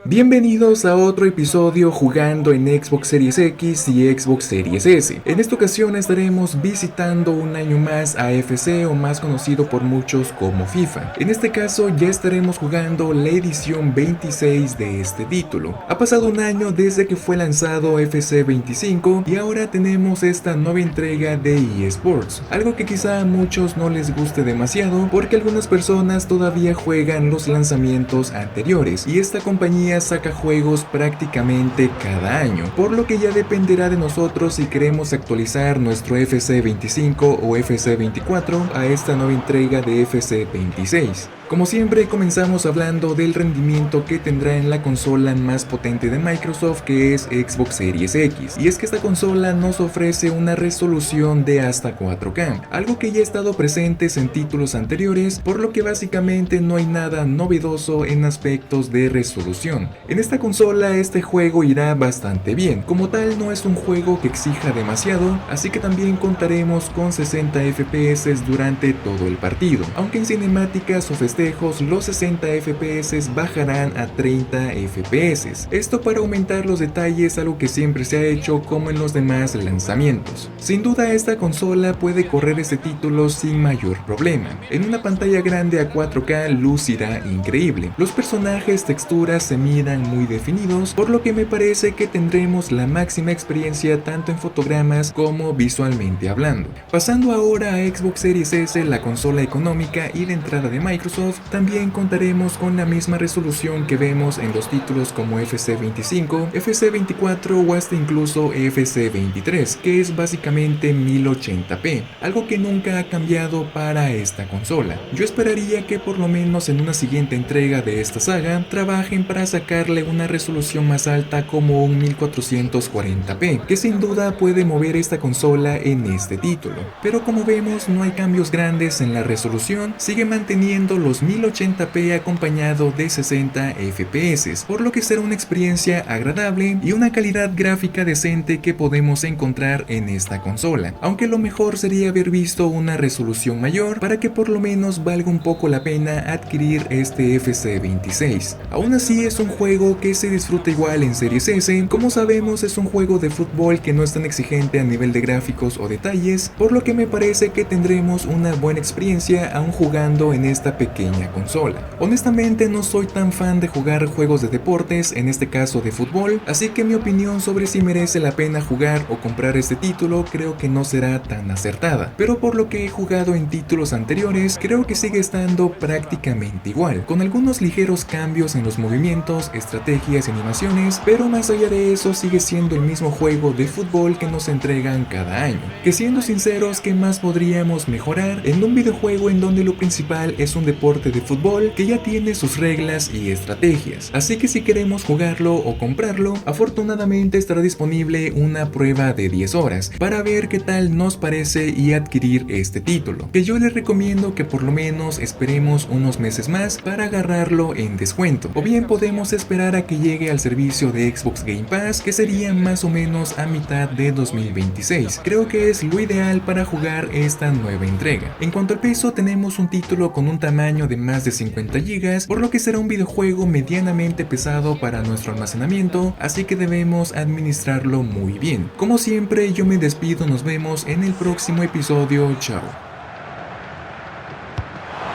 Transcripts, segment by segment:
Bienvenidos a otro episodio jugando en Xbox Series X y Xbox Series S. En esta ocasión estaremos visitando un año más a FC, o más conocido por muchos como FIFA. En este caso ya estaremos jugando la edición 26 de este título. Ha pasado un año desde que fue lanzado FC 25 y ahora tenemos esta nueva entrega de eSports. Algo que quizá a muchos no les guste demasiado porque algunas personas todavía juegan los lanzamientos anteriores y esta compañía saca juegos prácticamente cada año, por lo que ya dependerá de nosotros si queremos actualizar nuestro FC 25 o FC 24 a esta nueva entrega de FC 26. Como siempre comenzamos hablando del rendimiento que tendrá en la consola más potente de Microsoft, que es Xbox Series X, y es que esta consola nos ofrece una resolución de hasta 4K, algo que ya ha estado presente en títulos anteriores, por lo que básicamente no hay nada novedoso en aspectos de resolución. En esta consola este juego irá bastante bien, como tal no es un juego que exija demasiado, así que también contaremos con 60 FPS durante todo el partido, aunque en cinemáticas o festejos los 60 FPS bajarán a 30 FPS, esto para aumentar los detalles, algo que siempre se ha hecho como en los demás lanzamientos. Sin duda esta consola puede correr este título sin mayor problema. En una pantalla grande a 4K lucirá increíble, los personajes, texturas se miran muy definidos, por lo que me parece que tendremos la máxima experiencia tanto en fotogramas como visualmente hablando. Pasando ahora a Xbox Series S, la consola económica y de entrada de Microsoft, también contaremos con la misma resolución que vemos en los títulos como FC 25, FC 24 o hasta incluso FC 23, que es básicamente 1080p, algo que nunca ha cambiado para esta consola. Yo esperaría que por lo menos en una siguiente entrega de esta saga trabajen para sacarle una resolución más alta como un 1440p, que sin duda puede mover esta consola en este título. Pero como vemos no hay cambios grandes en la resolución, sigue manteniendo los 1080p acompañado de 60 FPS, por lo que será una experiencia agradable y una calidad gráfica decente que podemos encontrar en esta consola, aunque lo mejor sería haber visto una resolución mayor para que por lo menos valga un poco la pena adquirir este FC 26. Aún así es un juego que se disfruta igual en Series S, como sabemos es un juego de fútbol que no es tan exigente a nivel de gráficos o detalles, por lo que me parece que tendremos una buena experiencia aún jugando en esta pequeña consola. Honestamente no soy tan fan de jugar juegos de deportes, en este caso de fútbol, así que mi opinión sobre si merece la pena jugar o comprar este título creo que no será tan acertada, pero por lo que he jugado en títulos anteriores creo que sigue estando prácticamente igual, con algunos ligeros cambios en los movimientos, estrategias y animaciones, pero más allá de eso sigue siendo el mismo juego de fútbol que nos entregan cada año. Que siendo sinceros, ¿qué más podríamos mejorar en un videojuego en donde lo principal es un deporte de fútbol que ya tiene sus reglas y estrategias? Así que si queremos jugarlo o comprarlo, afortunadamente estará disponible una prueba de 10 horas para ver qué tal nos parece y adquirir este título, que yo les recomiendo que por lo menos esperemos unos meses más para agarrarlo en descuento, o bien podemos esperar a que llegue al servicio de Xbox Game Pass, que sería más o menos a mitad de 2026. Creo que es lo ideal para jugar esta nueva entrega. En cuanto al peso, tenemos un título con un tamaño de más de 50 GB, por lo que será un videojuego medianamente pesado para nuestro almacenamiento, así que debemos administrarlo muy bien. Como siempre, yo me despido, nos vemos en el próximo episodio, chao.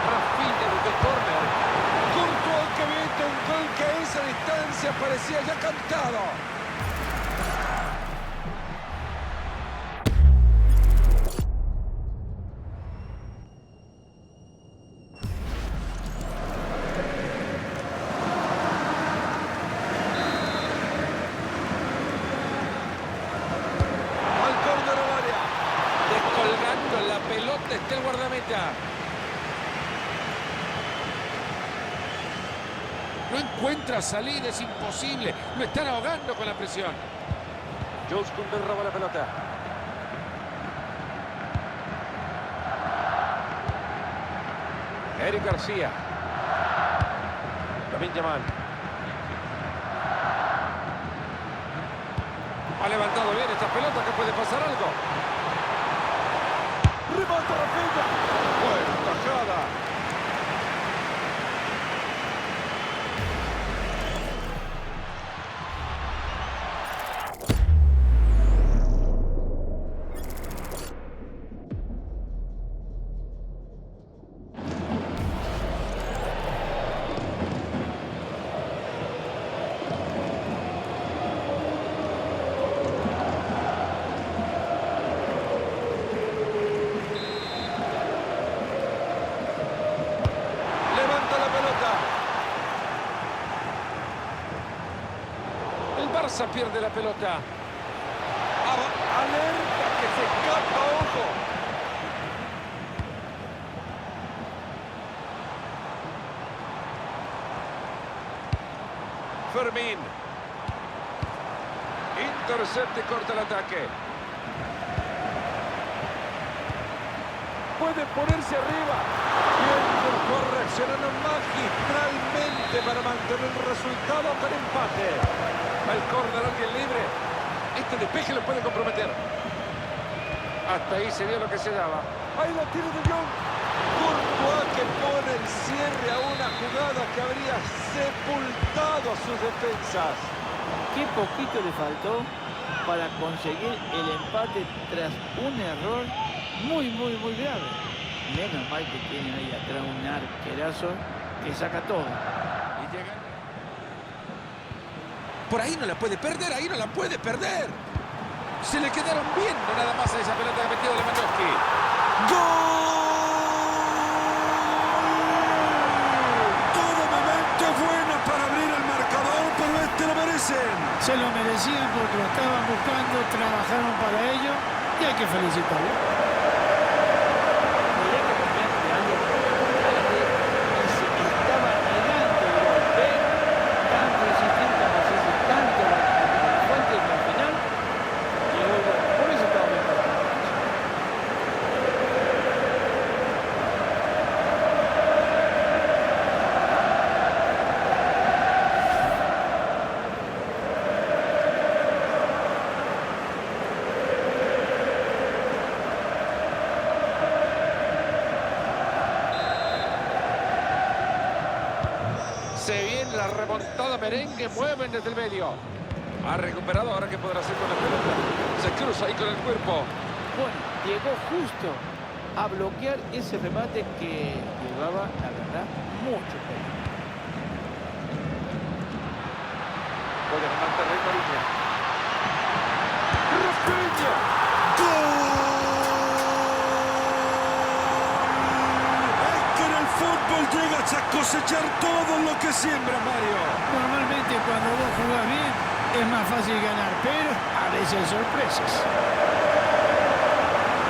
Rafinha desde el córner. Courtois que mete un gol que a esa distancia parecía ya cantado. Al córner al área. Descolgando la pelota está el guardameta. No encuentra salida, es imposible. Lo están ahogando con la presión. Jules Koundé roba la pelota. Eric García. Lamine Yamal. Ha levantado bien esta pelota, que puede pasar algo. Remata Rafinha. Buena tajada. Barça pierde la pelota. Alerta que se escapa, ojo. Fermín. Intercepta y corta el ataque. Puede ponerse arriba. Bien, por reaccionando magistralmente para mantener el resultado con empate. Va el córner, alguien libre. Este despeje lo puede comprometer. Hasta ahí se vio lo que se daba. Ahí la tiene De Jong. Courtois que pone el cierre a una jugada que habría sepultado a sus defensas. Qué poquito le faltó para conseguir el empate tras un error muy grave. Menos mal que tiene ahí atrás un arquerazo que saca todo. Y llega. Por ahí no la puede perder, ahí no la puede perder. Se le quedaron viendo nada más a esa pelota que metió Lewandowski. ¡Gol! Todo momento es bueno para abrir el marcador, pero este lo merecen. Se lo merecían porque lo estaban buscando, trabajaron para ello y hay que felicitarlo. Se viene la remontada merengue, mueven desde el medio. Ha recuperado, ahora que podrá hacer con la pelota. Se cruza ahí con el cuerpo. Bueno, llegó justo a bloquear ese remate que llevaba, la verdad, mucho peligro. Puede rematar el Mauricio. ¡Rafinha! ¡Gol! Es que en el fútbol llegas a cosechar todo lo que siembra, Mario. Normalmente cuando vos jugás bien es más fácil ganar, pero a veces hay sorpresas.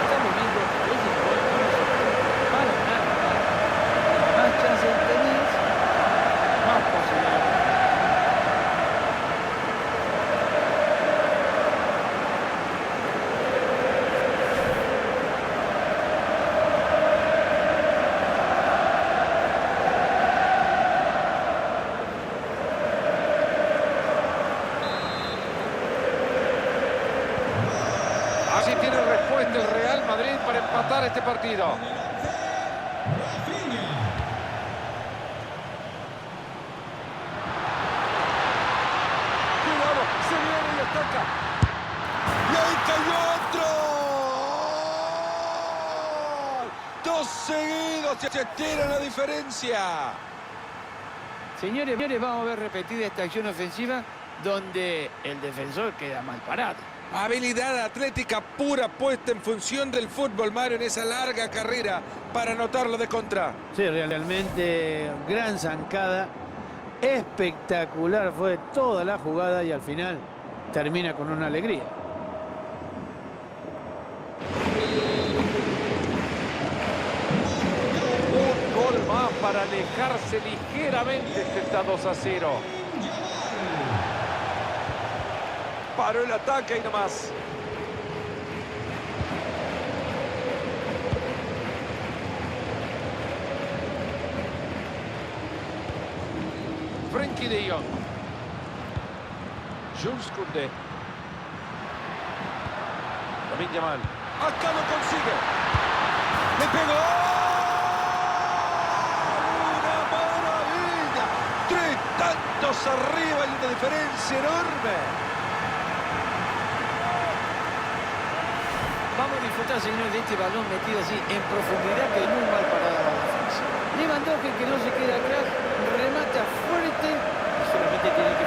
Estamos viendo que ese gol no es para nada. Más chances tenés, más posibilidades. Así tiene respuesta el Real Madrid para empatar este partido. Cuidado, se viene y ataca. Y ahí cayó otro. Dos seguidos, se tira la diferencia. Señores, vamos a ver repetida esta acción ofensiva donde el defensor queda mal parado. Habilidad atlética pura puesta en función del fútbol, Mario, en esa larga carrera para anotarlo de contra. Sí, realmente gran zancada, espectacular fue toda la jugada y al final termina con una alegría. Un gol más para alejarse ligeramente. Este está 2-0. Paró el ataque y nomás. Frenkie de Jong. Jules Koundé. Lamine Yamal. Acá lo consigue. Le pegó. ¡Una maravilla! 3 tantos arriba y una diferencia enorme. Vamos a disfrutar, señores, de este balón metido así en profundidad, que muy mal parada la defensa. Lewandowski, que no se queda atrás, remata fuerte y solamente tiene que